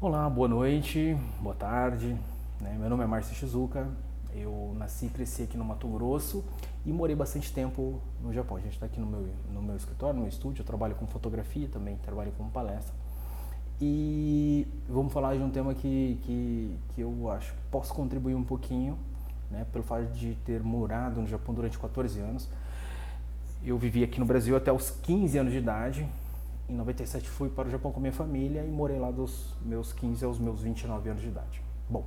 Olá, boa noite, boa tarde. Meu nome é Márcio Shizuka, eu nasci e cresci aqui no Mato Grosso e morei bastante tempo no Japão. A gente está aqui no meu escritório, no meu estúdio, eu trabalho com fotografia também, trabalho com palestra. E vamos falar de um tema que eu acho que posso contribuir um pouquinho, pelo fato de ter morado no Japão durante 14 anos. Eu vivi aqui no Brasil até os 15 anos de idade. Em 97 fui para o Japão com minha família e morei lá dos meus 15 aos meus 29 anos de idade. Bom,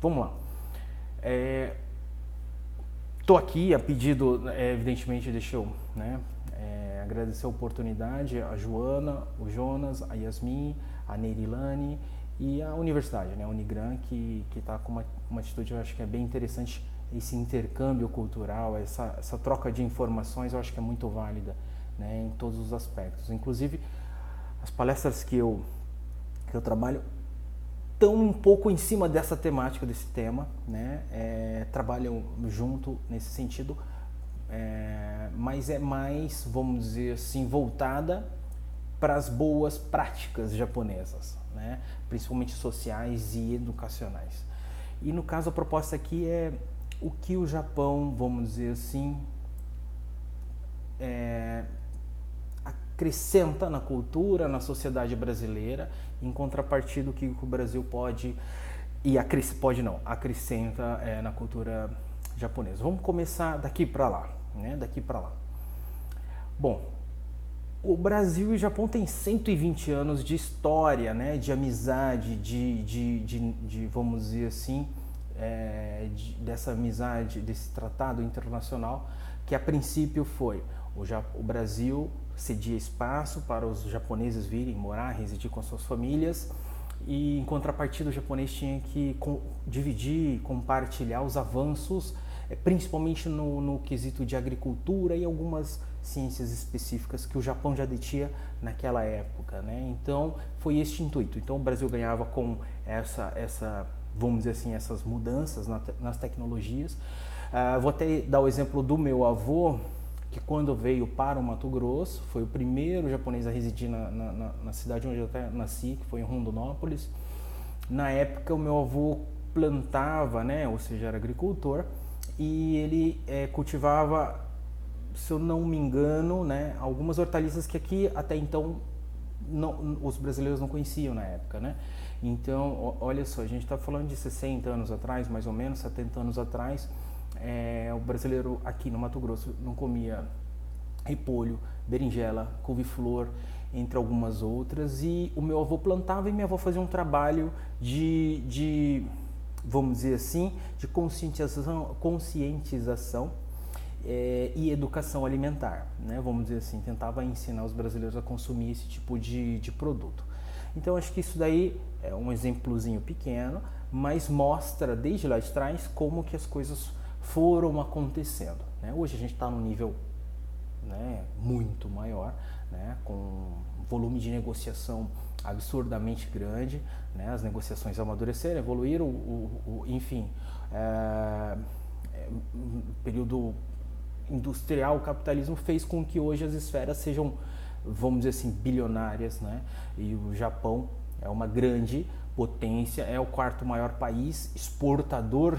vamos lá. Estou aqui a pedido, evidentemente, deixa eu agradecer a oportunidade, a Joana, o Jonas, a Yasmin, a Neirilane e a universidade, a Unigran, que está com uma atitude, eu acho que é bem interessante, esse intercâmbio cultural, essa troca de informações, eu acho que é muito válida, em todos os aspectos. Inclusive, as palestras que eu trabalho estão um pouco em cima dessa temática, desse tema, trabalham junto nesse sentido, mas é mais, vamos dizer assim, voltada para as boas práticas japonesas, principalmente sociais e educacionais. E no caso a proposta aqui é o que o Japão, vamos dizer assim, acrescenta na cultura, na sociedade brasileira, em contrapartida do que o Brasil pode e acrescenta na cultura japonesa. Vamos começar daqui para lá, daqui para lá. Bom, o Brasil e o Japão têm 120 anos de história, de amizade, de vamos dizer assim, dessa amizade, desse tratado internacional, que a princípio foi o Brasil cedia espaço para os japoneses virem morar, residir com suas famílias, e em contrapartida o japonês tinha que dividir, compartilhar os avanços, principalmente no quesito de agricultura e algumas ciências específicas que o Japão já detinha naquela época, Então foi este intuito. Então o Brasil ganhava com vamos dizer assim, essas mudanças nas tecnologias. Vou até dar o exemplo do meu avô, que quando veio para o Mato Grosso, foi o primeiro japonês a residir na cidade onde eu até nasci, que foi em Rondonópolis. Na época o meu avô plantava, ou seja, era agricultor, e ele cultivava, se eu não me engano, algumas hortaliças que aqui até então os brasileiros não conheciam na época, Então, olha só, a gente está falando de 60 anos atrás, mais ou menos, 70 anos atrás, o brasileiro aqui no Mato Grosso não comia repolho, berinjela, couve-flor, entre algumas outras, e o meu avô plantava e minha avó fazia um trabalho vamos dizer assim, de conscientização e educação alimentar, Vamos dizer assim, tentava ensinar os brasileiros a consumir esse tipo de produto. Então acho que isso daí é um exemplozinho pequeno, mas mostra desde lá de trás como que as coisas foram acontecendo. Hoje a gente está num nível muito maior, com volume de negociação absurdamente grande, as negociações amadureceram, evoluíram, enfim, o período industrial, o capitalismo fez com que hoje as esferas sejam, vamos dizer assim, bilionárias, E o Japão é uma grande potência, é o quarto maior país exportador,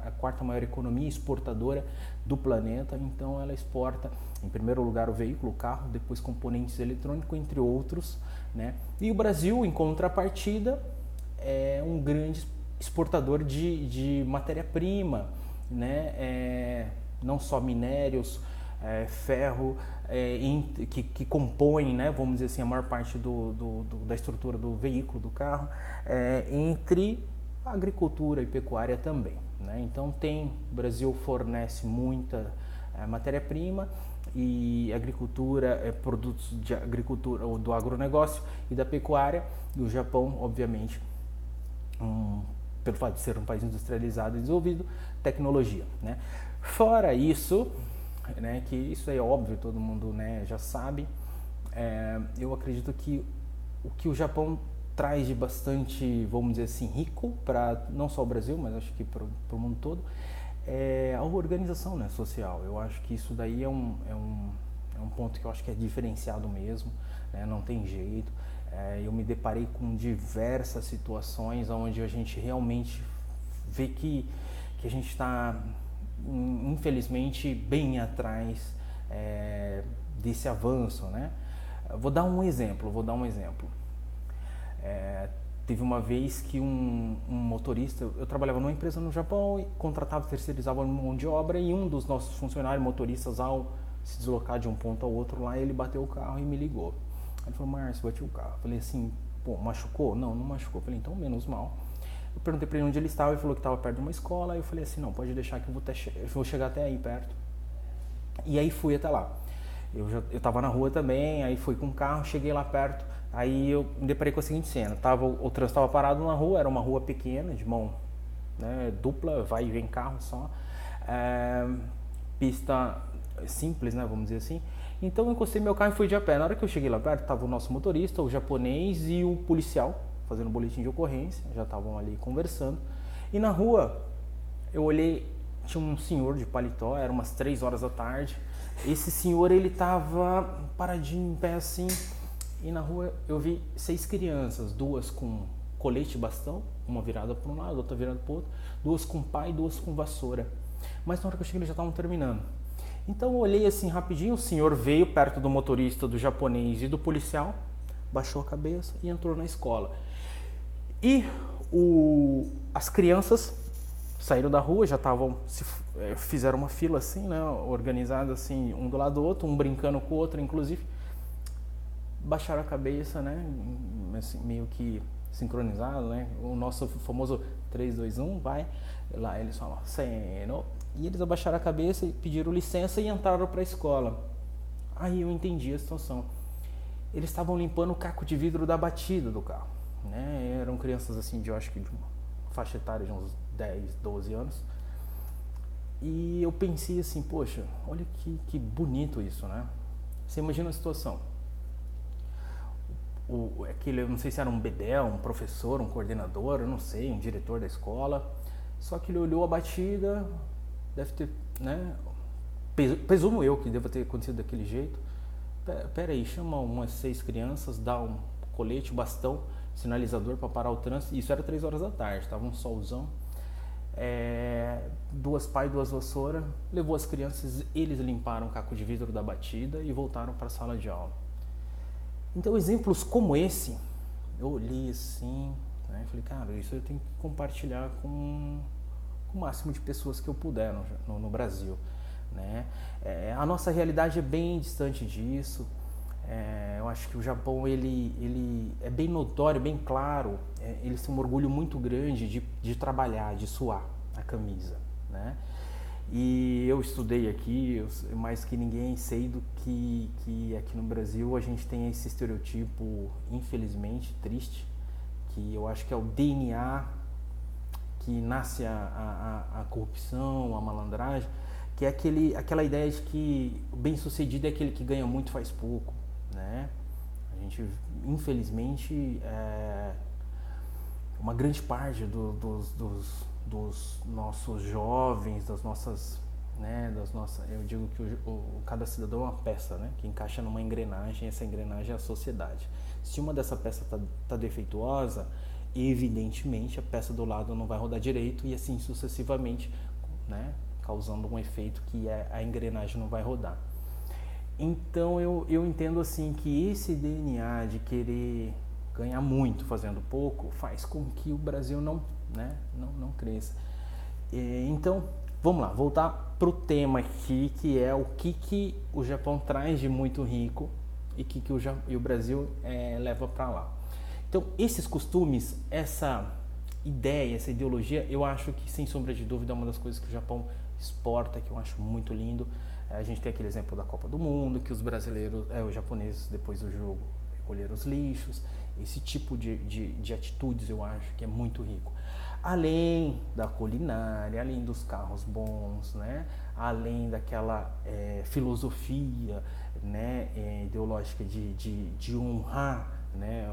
a quarta maior economia exportadora do planeta. Então ela exporta, em primeiro lugar, o veículo, o carro, depois componentes eletrônicos, entre outros, E o Brasil, em contrapartida, é um grande exportador de matéria-prima, não só minérios, ferro, que compõem, vamos dizer assim, a maior parte da estrutura do veículo, do carro, entre agricultura e pecuária também. Então o Brasil fornece muita matéria-prima e agricultura, produtos de agricultura, ou do agronegócio e da pecuária, e o Japão, obviamente, pelo fato de ser um país industrializado e desenvolvido, tecnologia. Fora isso, que isso é óbvio, todo mundo já sabe, eu acredito que o que o Japão traz de bastante, vamos dizer assim, rico para não só o Brasil, mas acho que para o mundo todo, é a organização social. Eu acho que isso daí é um ponto que eu acho que é diferenciado mesmo, não tem jeito. Eu me deparei com diversas situações onde a gente realmente vê que a gente está, infelizmente, bem atrás desse avanço, né? Vou dar um exemplo. Teve uma vez que um motorista, eu trabalhava numa empresa no Japão e contratava, terceirizava mão de obra, e um dos nossos funcionários motoristas, ao se deslocar de um ponto ao outro lá, ele bateu o carro e me ligou. Ele falou: Márcio, bati o carro. Eu falei assim: pô, machucou? Não machucou. Eu falei: então menos mal. Eu perguntei para ele onde ele estava, ele falou que estava perto de uma escola. Eu falei assim: não, pode deixar que eu vou chegar até aí perto. E aí fui até lá. Eu estava na rua também, aí fui com o carro, cheguei lá perto. Aí eu me deparei com a seguinte cena: o trânsito estava parado na rua, era uma rua pequena, de mão, né, dupla, vai e vem carro só. Pista simples, né, vamos dizer assim. Então eu encostei meu carro e fui de a pé. Na hora que eu cheguei lá perto, estava o nosso motorista, o japonês e o policial fazendo boletim de ocorrência, já estavam ali conversando. E na rua, eu olhei, tinha um senhor de paletó, era umas 3 horas da tarde. Esse senhor, ele estava paradinho em pé assim, e na rua eu vi 6 crianças, 2 com colete e bastão, uma virada para um lado, outra virada para o outro, 2 com pá e 2 com vassoura. Mas na hora que eu cheguei, eles já estavam terminando. Então eu olhei assim rapidinho, o senhor veio perto do motorista, do japonês e do policial, baixou a cabeça e entrou na escola. E as crianças saíram da rua, já estavam, fizeram uma fila assim, né, organizada assim, um do lado do outro, um brincando com o outro, inclusive. Baixaram a cabeça, né, assim, meio que sincronizado, né, o nosso famoso 3, 2, 1, vai. Lá eles falam, Seno. E eles abaixaram a cabeça e pediram licença e entraram para a escola. Aí eu entendi a situação. Eles estavam limpando o caco de vidro da batida do carro, né? Eram crianças assim, eu acho que de uma faixa etária de uns 10, 12 anos. E eu pensei assim, poxa, olha que bonito isso, né? Você imagina a situação. Eu não sei se era um bedel, um professor, um coordenador, eu não sei, um diretor da escola. Só que ele olhou a batida, deve ter, né? Presumo eu que deva ter acontecido daquele jeito. Pera aí, chama umas 6 crianças, dá um colete, bastão, sinalizador para parar o trânsito. Isso era 3 horas da tarde, estava um solzão. 2 pá e 2 vassouras, levou as crianças, eles limparam o caco de vidro da batida e voltaram para a sala de aula. Então, exemplos como esse, eu olhei assim, né, falei, cara, isso eu tenho que compartilhar com o máximo de pessoas que eu puder no Brasil, né? A nossa realidade é bem distante disso. Eu acho que o Japão, ele é bem notório, bem claro. Eles têm um orgulho muito grande de trabalhar, de suar a camisa, né? E eu estudei aqui, mais que ninguém, sei do que aqui no Brasil a gente tem esse estereotipo, infelizmente, triste, que eu acho que é o DNA que nasce a corrupção, a malandragem, que é aquela ideia de que o bem-sucedido é aquele que ganha muito e faz pouco, né? A gente, infelizmente, uma grande parte dos nossos jovens, eu digo que cada cidadão é uma peça, né, que encaixa numa engrenagem, e essa engrenagem é a sociedade. Se uma dessa peça tá defeituosa, evidentemente a peça do lado não vai rodar direito e assim sucessivamente, né, causando um efeito que a engrenagem não vai rodar. Então eu entendo assim que esse DNA de querer ganhar muito fazendo pouco faz com que o Brasil não cresça. Então, vamos lá, voltar para o tema aqui, que é o que o Japão traz de muito rico e que o Brasil leva para lá. Então, esses costumes, essa ideia, essa ideologia, eu acho que, sem sombra de dúvida, é uma das coisas que o Japão exporta, que eu acho muito lindo. A gente tem aquele exemplo da Copa do Mundo, que os brasileiros, os japoneses, depois do jogo, recolheram os lixos. Esse tipo de atitudes eu acho que é muito rico. Além da culinária, além dos carros bons, né? Além daquela filosofia, né, ideológica de honrar, né,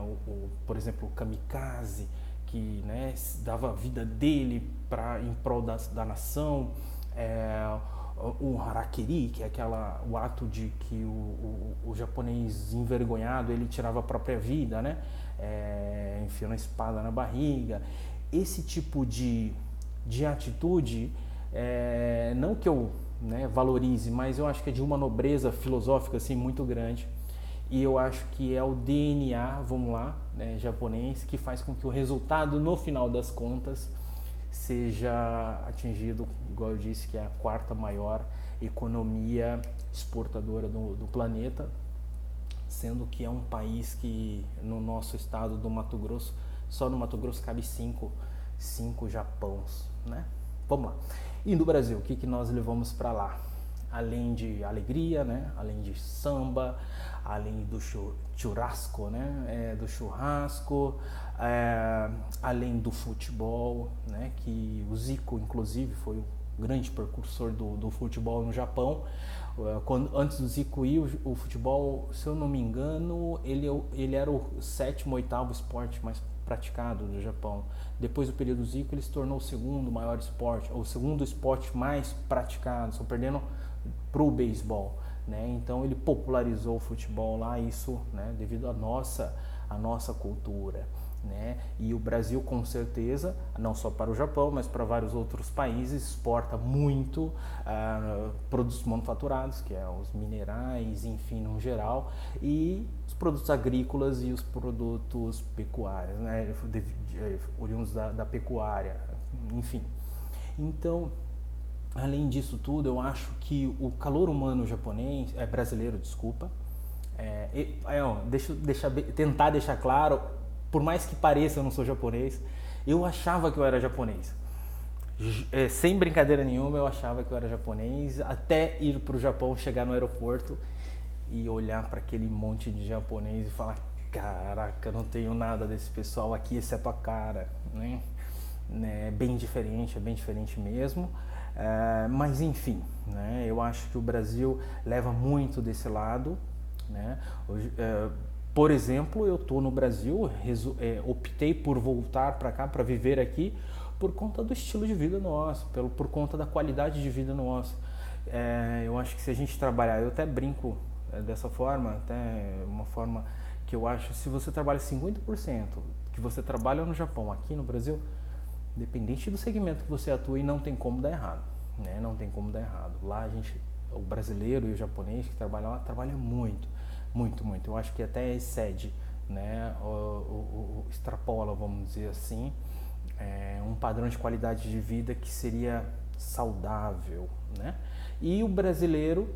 por exemplo, o kamikaze, que, né, dava a vida dele em prol da nação, o harakiri, que é o ato de que o japonês envergonhado ele tirava a própria vida, né? Enfiando a espada na barriga. Esse tipo de atitude, não que eu, né, valorize, mas eu acho que é de uma nobreza filosófica assim, muito grande. E eu acho que é o DNA, vamos lá, né, japonês, que faz com que o resultado, no final das contas, seja atingido, igual eu disse, que é a quarta maior economia exportadora do planeta, sendo que é um país que no nosso estado do Mato Grosso, só no Mato Grosso cabe cinco Japãos, né? Vamos lá. E no Brasil, o que nós levamos para lá? Além de alegria, né? Além de samba, além do churrasco, né? Do churrasco, além do futebol, né? Que o Zico, inclusive, foi o grande precursor do futebol no Japão. Antes do Zico ir, o futebol, se eu não me engano, ele era o sétimo, oitavo esporte mais praticado do Japão. Depois do período Zico, ele se tornou o segundo maior esporte, ou o segundo esporte mais praticado, só perdendo para o beisebol, né? Então ele popularizou o futebol lá, isso, né, devido à nossa cultura, né? E o Brasil, com certeza, não só para o Japão, mas para vários outros países, exporta muito produtos manufaturados, que é os minerais, enfim, no geral, e os produtos agrícolas e os produtos pecuários, né? Oriundos da pecuária, enfim. Então, além disso tudo, eu acho que o calor humano japonês, brasileiro, desculpa, tentar deixar claro, por mais que pareça eu não sou japonês, eu achava que eu era japonês. Sem brincadeira nenhuma, eu achava que eu era japonês, até ir para o Japão, chegar no aeroporto e olhar para aquele monte de japonês e falar: caraca, não tenho nada desse pessoal aqui, exceto a cara, né? É bem diferente mesmo. Mas enfim, né? Eu acho que o Brasil leva muito desse lado, né? Por exemplo, eu estou no Brasil, optei por voltar para cá, para viver aqui, por conta do estilo de vida nosso, por conta da qualidade de vida nossa. Eu acho que se a gente trabalhar, eu até brinco dessa forma, até uma forma que eu acho, se você trabalha 50% que você trabalha no Japão, aqui no Brasil, independente do segmento que você atua, não tem como dar errado, né? Não tem como dar errado. Lá o brasileiro e o japonês que trabalham lá, trabalha muito. Eu acho que até excede, né? Extrapola, vamos dizer assim, um padrão de qualidade de vida que seria saudável, né? E o brasileiro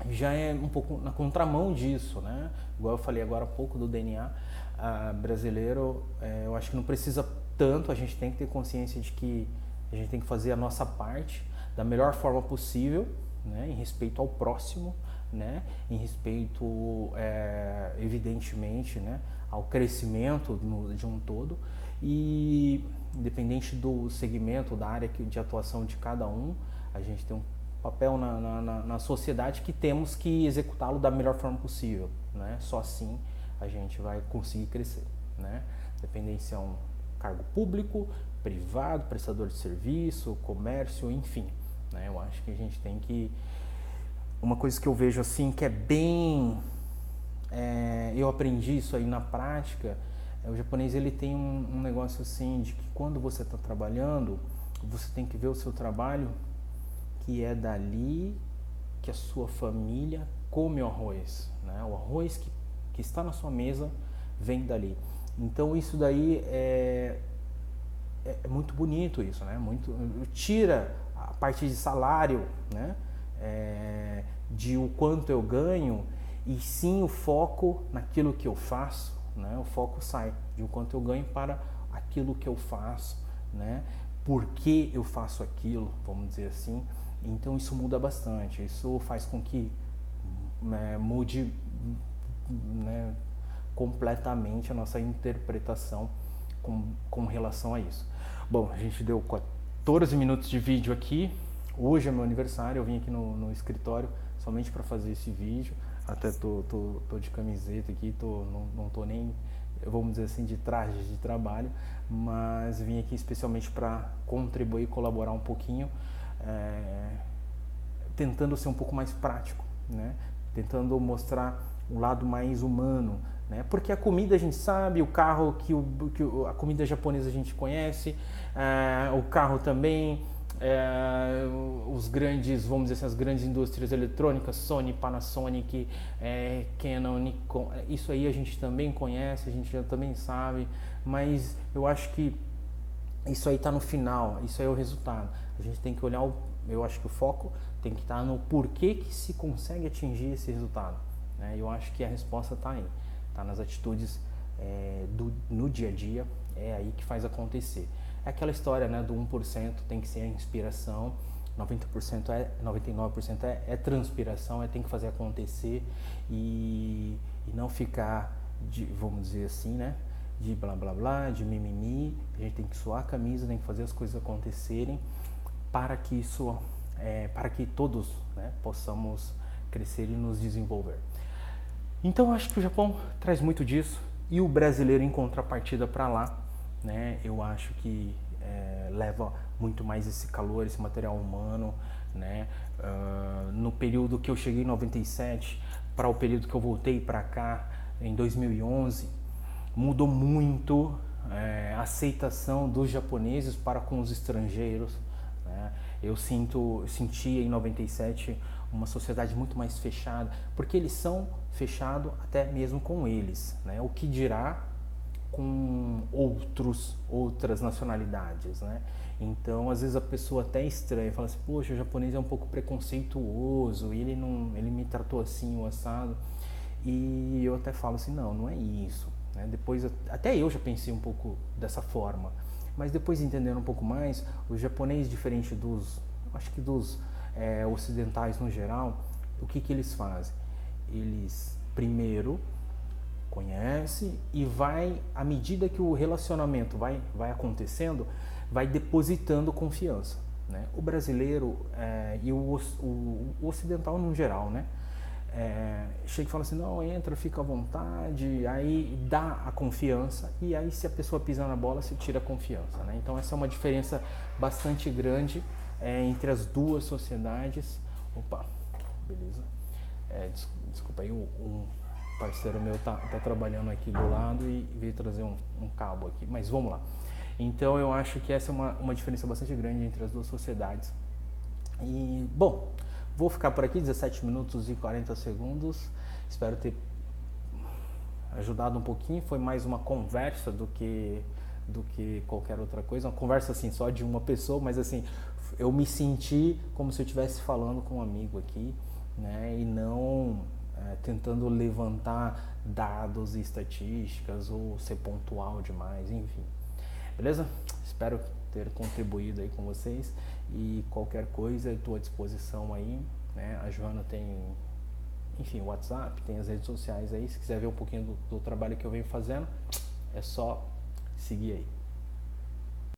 já é um pouco na contramão disso, né? Igual eu falei agora há pouco do DNA brasileiro, eu acho que não precisa tanto, a gente tem que ter consciência de que a gente tem que fazer a nossa parte da melhor forma possível, né? Em respeito ao próximo, né? Em respeito, evidentemente, né? Ao crescimento de um todo, e independente do segmento, da área de atuação de cada um, a gente tem um papel na sociedade que temos que executá-lo da melhor forma possível, né? Só assim a gente vai conseguir crescer, né? Independente se é um cargo público, privado, prestador de serviço, comércio, enfim, né? Eu acho que a gente tem que... Uma coisa que eu vejo assim, que é bem... eu aprendi isso aí na prática, o japonês ele tem um negócio assim, de que quando você está trabalhando, você tem que ver o seu trabalho, que é dali que a sua família come o arroz, né? O arroz que está na sua mesa vem dali. Então isso daí é muito bonito isso, né? Tira a parte de salário, né? De o quanto eu ganho, e sim o foco naquilo que eu faço, né? O foco sai de o quanto eu ganho para aquilo que eu faço, né? Por que eu faço aquilo, vamos dizer assim. Então isso muda bastante, isso faz com que mude, né, completamente a nossa interpretação com relação a isso. Bom, a gente deu 14 minutos de vídeo aqui. Hoje é meu aniversário, eu vim aqui no escritório somente para fazer esse vídeo. Até tô de camiseta aqui, não tô nem, vamos dizer assim, de traje de trabalho, mas vim aqui especialmente para contribuir, colaborar um pouquinho tentando ser um pouco mais prático, né? Tentando mostrar um lado mais humano, né? Porque a comida a gente sabe, o carro a comida japonesa a gente conhece, o carro também, os grandes, vamos dizer assim, as grandes indústrias eletrônicas, Sony, Panasonic, Canon, Nikon, isso aí a gente também conhece, a gente já também sabe, mas eu acho que isso aí está no final, isso aí é o resultado. A gente tem que olhar, eu acho que o foco tem que estar no porquê que se consegue atingir esse resultado, né? Eu acho que a resposta está aí, está nas atitudes no dia a dia, é aí que faz acontecer. É aquela história, né, do 1% tem que ser a inspiração, 99% é transpiração, tem que fazer acontecer e não ficar, vamos dizer assim, né, de blá blá blá, de mimimi. A gente tem que suar a camisa, tem que fazer as coisas acontecerem para que isso, para que todos, né, possamos crescer e nos desenvolver. Então eu acho que o Japão traz muito disso e o brasileiro em contrapartida para lá, né, eu acho que leva muito mais esse calor, esse material humano, né? No período que eu cheguei em 97 para o período que eu voltei para cá em 2011, mudou muito a aceitação dos japoneses para com os estrangeiros, né? Eu sentia em 97 uma sociedade muito mais fechada, porque eles são fechados até mesmo com eles, né? O que dirá com outras nacionalidades, né? Então, às vezes a pessoa até estranha, fala assim, poxa, o japonês é um pouco preconceituoso, e ele me tratou assim, o assado, e eu até falo assim, não é isso, né? Depois, até eu já pensei um pouco dessa forma, mas depois entendendo um pouco mais, o japonês, diferente dos ocidentais no geral, o que eles fazem? Eles, primeiro, conhece e vai, à medida que o relacionamento vai acontecendo, vai depositando confiança, né? O brasileiro e o ocidental no geral, né? Chega e fala assim, não, entra, fica à vontade, aí dá a confiança e aí se a pessoa pisar na bola, se tira a confiança, né? Então essa é uma diferença bastante grande entre as duas sociedades. Opa, beleza. Desculpa aí, um parceiro meu tá trabalhando aqui do lado e veio trazer um cabo aqui, mas vamos lá. Então eu acho que essa é uma diferença bastante grande entre as duas sociedades. E, bom, vou ficar por aqui, 17 minutos e 40 segundos. Espero ter ajudado um pouquinho. Foi mais uma conversa do que qualquer outra coisa. Uma conversa assim, só de uma pessoa, mas assim, eu me senti como se eu estivesse falando com um amigo aqui, né? E não tentando levantar dados e estatísticas ou ser pontual demais, enfim. Beleza? Espero ter contribuído aí com vocês e qualquer coisa estou à disposição aí, né? A Joana tem, enfim, o WhatsApp, tem as redes sociais aí, se quiser ver um pouquinho do trabalho que eu venho fazendo, é só seguir aí.